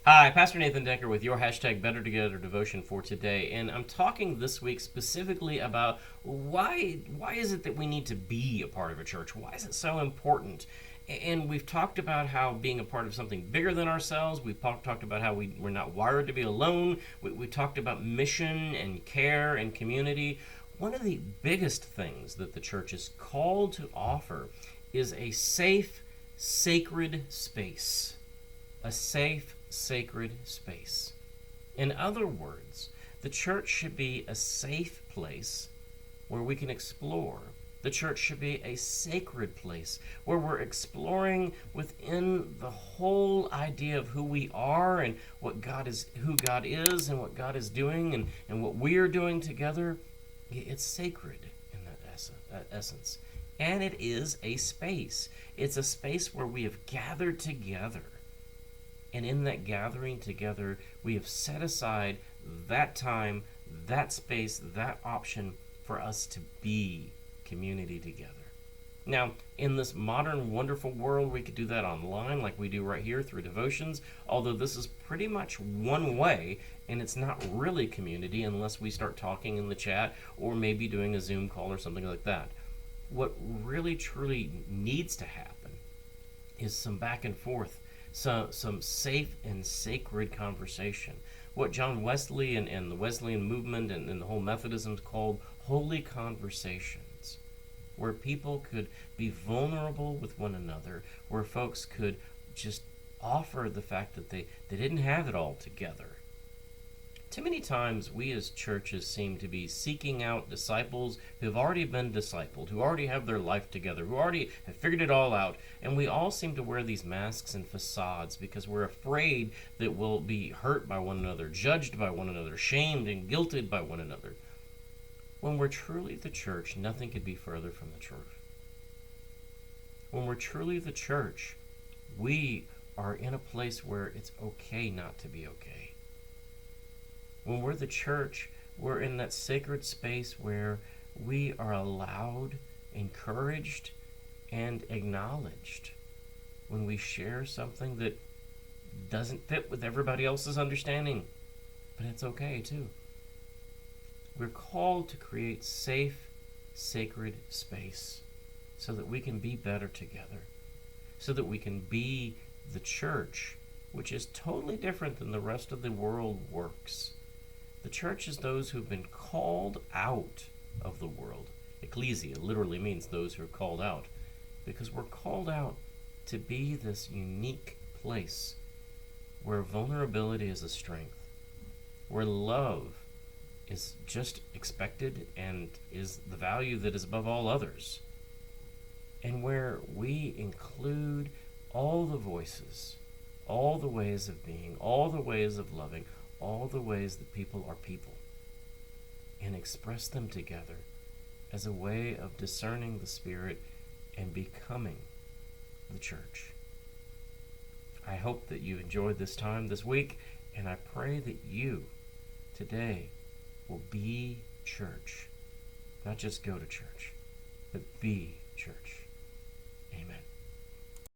Hi, Pastor Nathan Decker with your hashtag Better Together devotion for today, and I'm talking this week specifically about why is it that we need to be a part of a church? Why is it so important? And we've talked about how being a part of something bigger than ourselves. We've talked about how we're not wired to be alone. We talked about mission and care and community. One of the biggest things that the church is called to offer is a safe, sacred space. A safe, sacred space. In other words, the church should be a safe place where we can explore. The church should be a sacred place where we're exploring within the whole idea of who we are and what God is, who God is and what God is doing and what we're doing together. It's sacred in that essence. And it is a space. It's a space where we have gathered together. And in that gathering together, we have set aside that time, that space, that option for us to be community together. Now, in this modern, wonderful world, we could do that online like we do right here through devotions, although this is pretty much one way, and it's not really community unless we start talking in the chat or maybe doing a Zoom call or something like that. What really, truly needs to happen is some back and forth, some safe and sacred conversation. What John Wesley and the Wesleyan movement and the whole Methodism called holy conversations, where people could be vulnerable with one another, where folks could just offer the fact that they didn't have it all together. Too many times we as churches seem to be seeking out disciples who've already been discipled, who already have their life together, who already have figured it all out, and we all seem to wear these masks and facades because we're afraid that we'll be hurt by one another, judged by one another, shamed and guilted by one another. When we're truly the church, nothing could be further from the truth. When we're truly the church, we are in a place where it's okay not to be okay. When we're the church, we're in that sacred space where we are allowed, encouraged, and acknowledged when we share something that doesn't fit with everybody else's understanding. But it's okay too. We're called to create safe, sacred space so that we can be better together, so that we can be the church, which is totally different than the rest of the world works. The church is those who've been called out of the world. Ecclesia literally means those who are called out, because we're called out to be this unique place where vulnerability is a strength, where love is just expected and is the value that is above all others, and where we include all the voices, all the ways of being, all the ways of loving, all the ways that people are people, and express them together as a way of discerning the Spirit and becoming the church. I hope that you enjoyed this time this week, and I pray that you today will be church. Not just go to church, but be church. Amen.